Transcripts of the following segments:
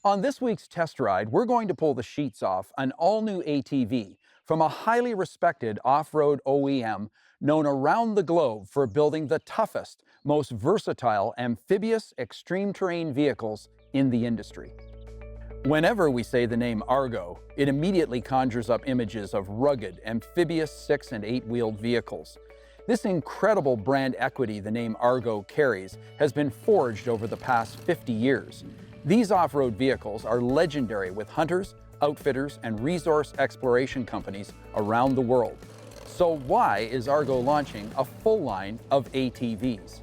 On this week's test ride, we're going to pull the sheets off an all-new ATV from a highly respected off-road OEM known around the globe for building the toughest, most versatile amphibious extreme terrain vehicles in the industry. Whenever we say the name Argo, it immediately conjures up images of rugged, amphibious 6- and 8-wheeled vehicles. This incredible brand equity the name Argo carries has been forged over the past 50 years. These off-road vehicles are legendary with hunters, outfitters, and resource exploration companies around the world. So why is Argo launching a full line of ATVs?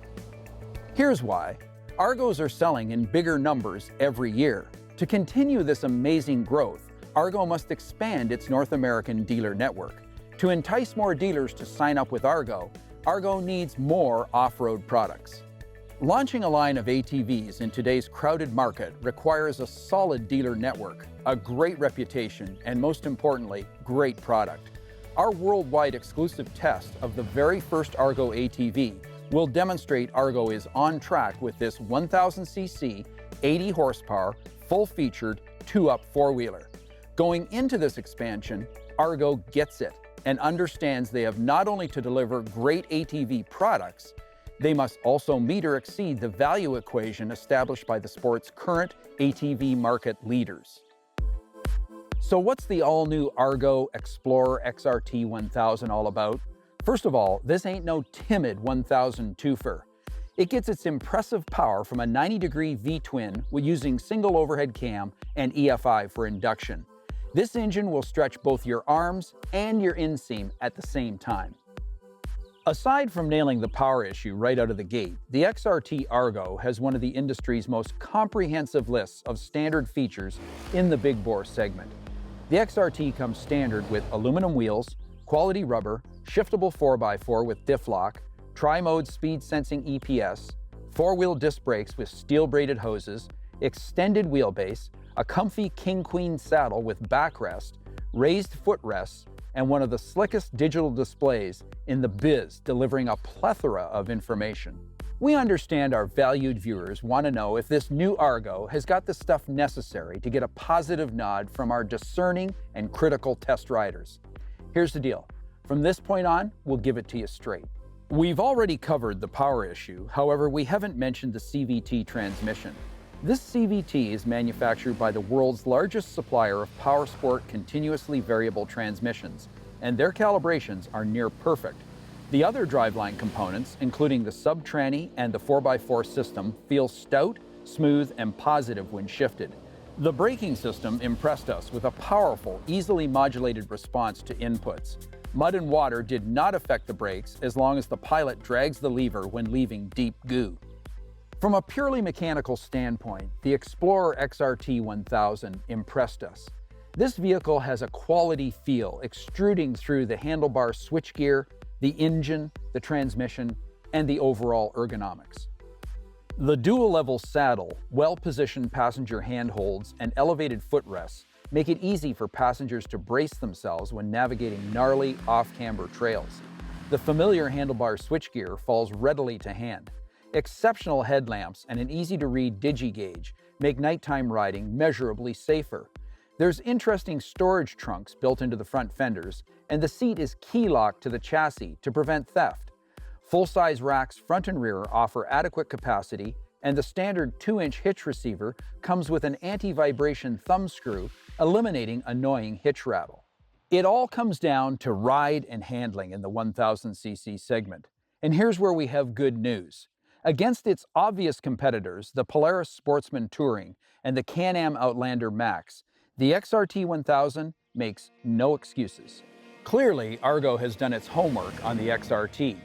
Here's why. Argos are selling in bigger numbers every year. To continue this amazing growth, Argo must expand its North American dealer network. To entice more dealers to sign up with Argo, Argo needs more off-road products. Launching a line of ATVs in today's crowded market requires a solid dealer network, a great reputation, and most importantly, great product. Our worldwide exclusive test of the very first Argo ATV will demonstrate Argo is on track with this 1000cc, 80 horsepower, full-featured, 2-up four-wheeler. Going into this expansion, Argo gets it and understands they have not only to deliver great ATV products, they must also meet or exceed the value equation established by the sport's current ATV market leaders. So what's the all-new Argo Xplorer XRT 1000 all about? First of all, this ain't no timid 1000 twofer. It gets its impressive power from a 90-degree V-twin using single overhead cam and EFI for induction. This engine will stretch both your arms and your inseam at the same time. Aside from nailing the power issue right out of the gate, the XRT Argo has one of the industry's most comprehensive lists of standard features in the big bore segment. The XRT comes standard with aluminum wheels, quality rubber, shiftable 4x4 with diff lock, tri-mode speed sensing EPS, four-wheel disc brakes with steel braided hoses, extended wheelbase, a comfy king-queen saddle with backrest, raised footrests, and one of the slickest digital displays in the biz, delivering a plethora of information. We understand our valued viewers want to know if this new Argo has got the stuff necessary to get a positive nod from our discerning and critical test riders. Here's the deal. From this point on, we'll give it to you straight. We've already covered the power issue, however, we haven't mentioned the CVT transmission. This CVT is manufactured by the world's largest supplier of powersport continuously variable transmissions, and their calibrations are near perfect. The other driveline components, including the sub-tranny and the 4x4 system, feel stout, smooth, and positive when shifted. The braking system impressed us with a powerful, easily modulated response to inputs. Mud and water did not affect the brakes as long as the pilot drags the lever when leaving deep goo. From a purely mechanical standpoint, the Xplorer XRT 1000 impressed us. This vehicle has a quality feel extruding through the handlebar switchgear, the engine, the transmission, and the overall ergonomics. The dual-level saddle, well-positioned passenger handholds, and elevated footrests make it easy for passengers to brace themselves when navigating gnarly, off-camber trails. The familiar handlebar switchgear falls readily to hand. Exceptional headlamps and an easy-to-read digi-gauge make nighttime riding measurably safer. There's interesting storage trunks built into the front fenders, and the seat is key-locked to the chassis to prevent theft. Full-size racks front and rear offer adequate capacity, and the standard 2-inch hitch receiver comes with an anti-vibration thumb screw, eliminating annoying hitch rattle. It all comes down to ride and handling in the 1000cc segment. And here's where we have good news. Against its obvious competitors, the Polaris Sportsman Touring and the Can-Am Outlander Max, the XRT 1000 makes no excuses. Clearly, Argo has done its homework on the XRT.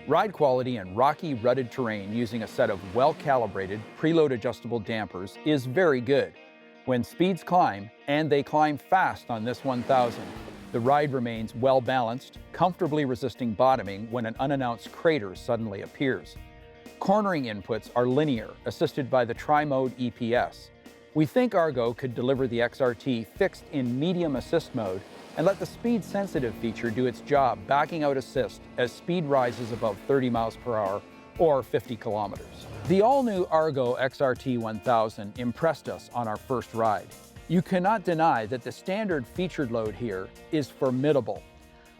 Ride quality in rocky, rutted terrain using a set of well-calibrated, preload adjustable dampers is very good. When speeds climb, and they climb fast on this 1000, the ride remains well-balanced, comfortably resisting bottoming when an unannounced crater suddenly appears. Cornering inputs are linear, assisted by the tri-mode EPS. We think Argo could deliver the XRT fixed in medium assist mode and let the speed-sensitive feature do its job backing out assist as speed rises above 30 miles per hour or 50 kilometers. The all-new Argo XRT 1000 impressed us on our first ride. You cannot deny that the standard featured load here is formidable.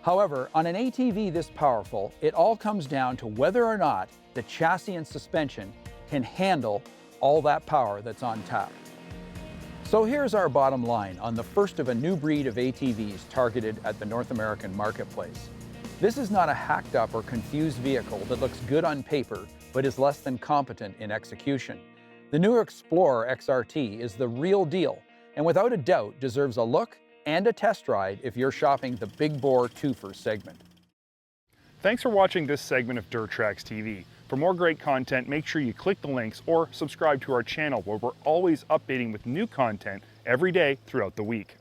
However, on an ATV this powerful, it all comes down to whether or not the chassis and suspension can handle all that power that's on tap. So here's our bottom line on the first of a new breed of ATVs targeted at the North American marketplace. This is not a hacked up or confused vehicle that looks good on paper but is less than competent in execution. The new Xplorer XRT is the real deal and without a doubt deserves a look and a test ride if you're shopping the big bore twofer segment. Thanks for watching this segment of Dirt Trax TV. For more great content, make sure you click the links or subscribe to our channel where we're always updating with new content every day throughout the week.